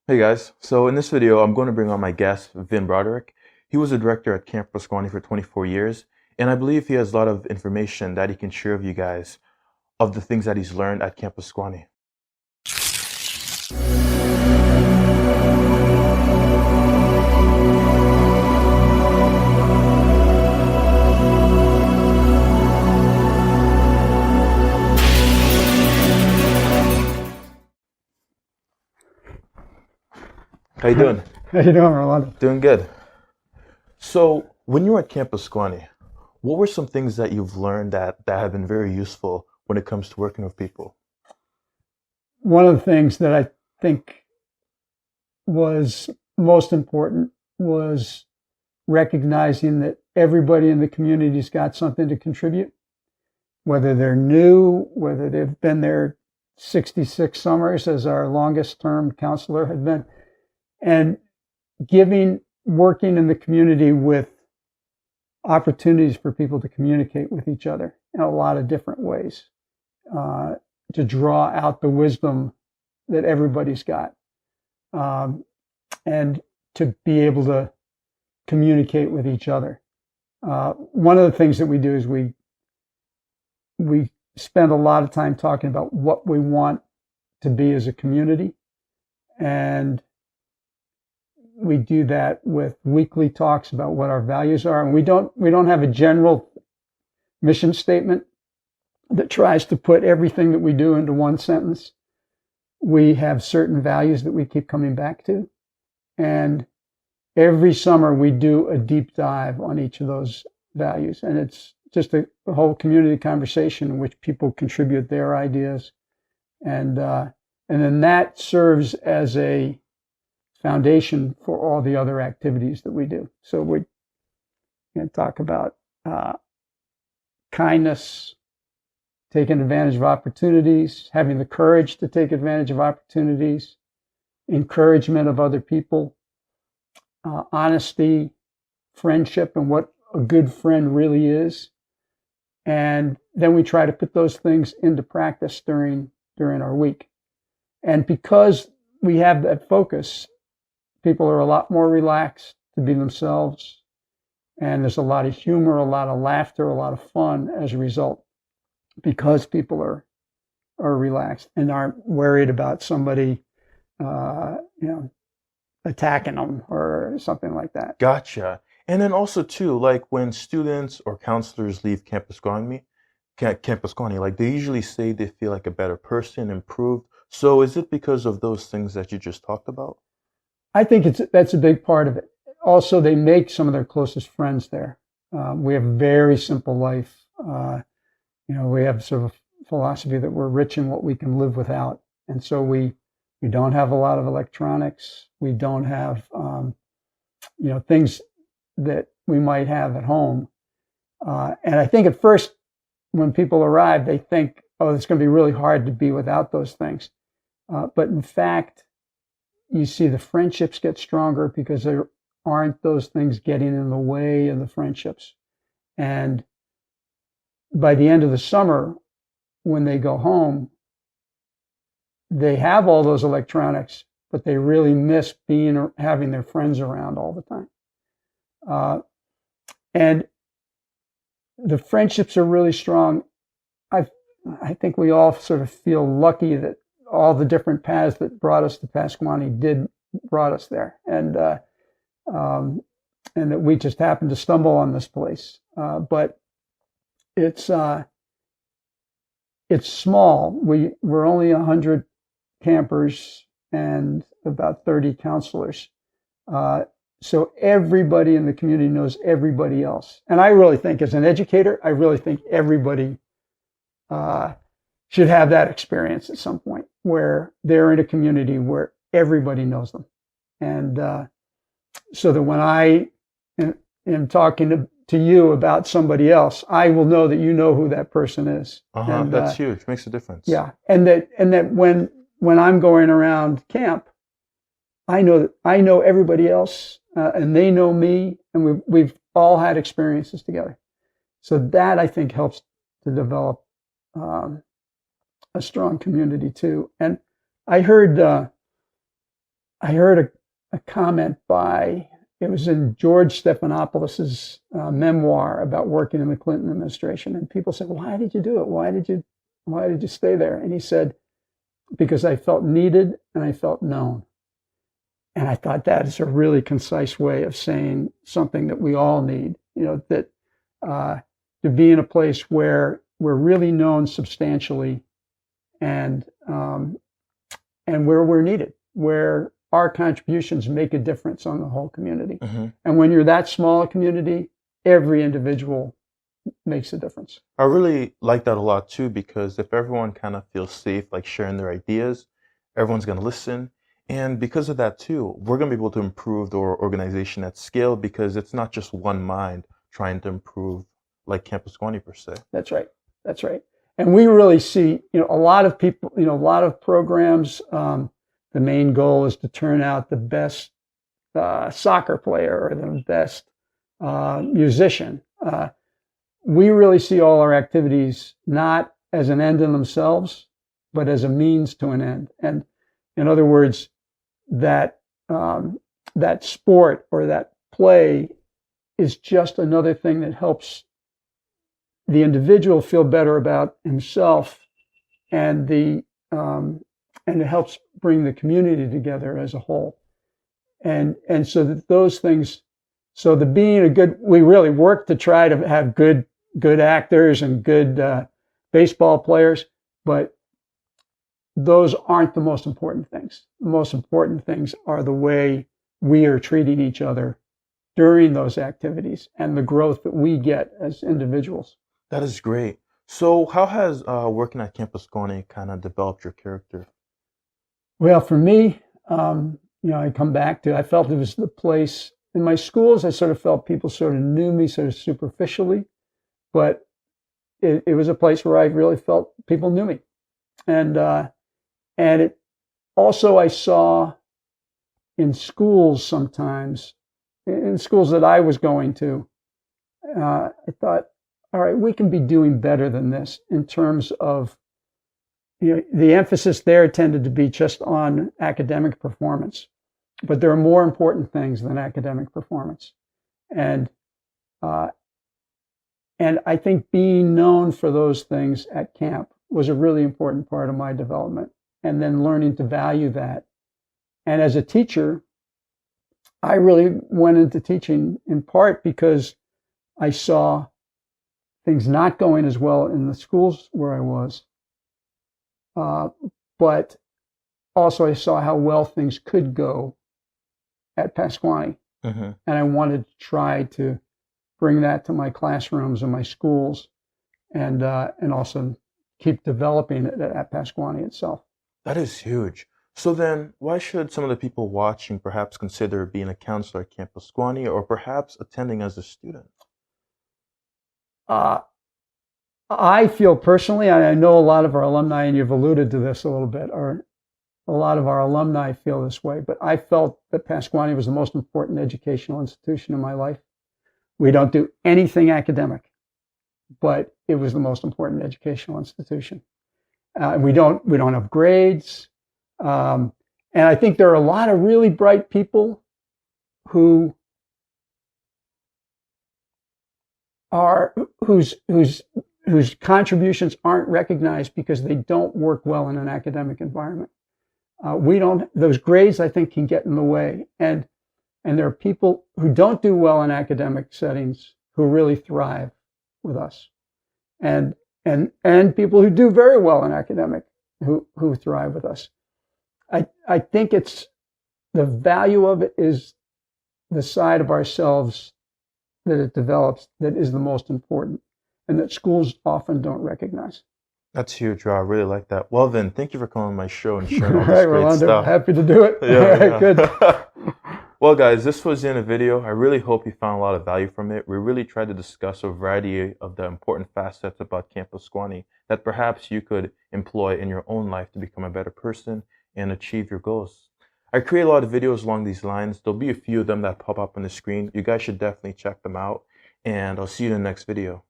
Hey guys, so in this video, I'm going to bring on my guest, Vin Broderick. He was a director at Camp Pasquaney for 24 years, and I believe he has a lot of information that he can share with you guys of the things that he's learned at Camp Pasquaney. How you doing? How you doing, Rolando? Doing good. So when you were at Camp Pasquaney, what were some things that you've learned that have been very useful when it comes to working with people? One of the things that I think was most important was recognizing that everybody in the community's got something to contribute, whether they're new, whether they've been there 66 summers, as our longest term counselor had been, and working in the community with opportunities for people to communicate with each other in a lot of different ways, to draw out the wisdom that everybody's got, and to be able to communicate with each other. One of the things that we do is we spend a lot of time talking about what we want to be as a community, and we do that with weekly talks about what our values are. And we don't have a general mission statement that tries to put everything that we do into one sentence. We have certain values that we keep coming back to. And every summer we do a deep dive on each of those values. And it's just a whole community conversation in which people contribute their ideas. And then that serves as a foundation for all the other activities that we do. So we can talk about kindness, taking advantage of opportunities, having the courage to take advantage of opportunities, encouragement of other people, honesty, friendship, and what a good friend really is. And then we try to put those things into practice during our week. And because we have that focus, people are a lot more relaxed to be themselves. And there's a lot of humor, a lot of laughter, a lot of fun as a result, because people are relaxed and aren't worried about somebody, attacking them or something like that. Gotcha. And then also too, like when students or counselors leave Camp Pasquaney, like they usually say they feel like a better person, improved. So is it because of those things that you just talked about? I think that's a big part of it. Also, they make some of their closest friends there. We have a very simple life. We have sort of a philosophy that we're rich in what we can live without. And so we don't have a lot of electronics. We don't have, things that we might have at home. And I think at first, when people arrive, they think, oh, it's going to be really hard to be without those things. But in fact, you see the friendships get stronger because there aren't those things getting in the way of the friendships. And by the end of the summer, when they go home, they have all those electronics, but they really miss having their friends around all the time. And the friendships are really strong. I think we all sort of feel lucky that all the different paths that brought us to Pasquaney brought us there, and that we just happened to stumble on this place. But it's small. We're only 100 campers and about 30 counselors. So everybody in the community knows everybody else. And I really think, as an educator, I really think everybody should have that experience at some point, where they're in a community where everybody knows them. And so that when I am talking to you about somebody else, I will know that you know who that person is. And, that's huge. Makes a difference. Yeah. And that when I'm going around camp, I know everybody else, and they know me, and we've all had experiences together. So that, I think, helps to develop a strong community too. And I heard I heard a comment it was in George Stephanopoulos' memoir about working in the Clinton administration. And people said, why did you do it? Why did you stay there? And he said, because I felt needed and I felt known. And I thought that is a really concise way of saying something that we all need, that to be in a place where we're really known substantially and where we're needed, where our contributions make a difference on the whole community. Mm-hmm. And when you're that small a community, every individual makes a difference. I really like that a lot too, because if everyone kind of feels safe, like sharing their ideas, everyone's going to listen. And because of that too, we're going to be able to improve the organization at scale, because it's not just one mind trying to improve like Camp Pasquaney per se. That's right. That's right. And we really see, a lot of people, a lot of programs, the main goal is to turn out the best soccer player or the best musician. We really see all our activities not as an end in themselves, but as a means to an end. And in other words, that sport or that play is just another thing that helps the individual feel better about himself, and it helps bring the community together as a whole. And so that those things, so the being we really work to try to have good actors and good baseball players, but those aren't the most important things. The most important things are the way we are treating each other during those activities and the growth that we get as individuals. That is great. So how has working at Camp Pasquaney kind of developed your character? Well, for me, I come back to, I felt it was the place, in my schools, I sort of felt people sort of knew me sort of superficially, but it was a place where I really felt people knew me. And it also, I saw in schools sometimes, in schools that I was going to, I thought, all right, we can be doing better than this in terms of, the emphasis there tended to be just on academic performance, but there are more important things than academic performance. And I think being known for those things at camp was a really important part of my development, and then learning to value that. And as a teacher, I really went into teaching in part because I saw things not going as well in the schools where I was, but also I saw how well things could go at Pasquaney. Mm-hmm. And I wanted to try to bring that to my classrooms and my schools, and also keep developing it at Pasquaney itself. That is huge. So then, why should some of the people watching perhaps consider being a counselor at Camp Pasquaney, or perhaps attending as a student? I feel personally, I know a lot of our alumni, and you've alluded to this a little bit, or a lot of our alumni feel this way, but I felt that Pasquaney was the most important educational institution in my life. We don't do anything academic, but it was the most important educational institution. We don't have grades. And I think there are a lot of really bright people whose contributions aren't recognized because they don't work well in an academic environment. Those grades, I think, can get in the way. And there are people who don't do well in academic settings who really thrive with us. And people who do very well in academic who thrive with us. I think it's the value of it is the side of ourselves that it develops that is the most important, and that schools often don't recognize. That's huge, Rob. I really like that. Well, then, thank you for coming on my show and sharing all this Right, great Rolando, stuff. happy to do it. Yeah. Good. Well, guys, this was in a video. I really hope you found a lot of value from it. We really tried to discuss a variety of the important facets about Camp Pasquaney that perhaps you could employ in your own life to become a better person and achieve your goals. I create a lot of videos along these lines. There'll be a few of them that pop up on the screen. You guys should definitely check them out, and I'll see you in the next video.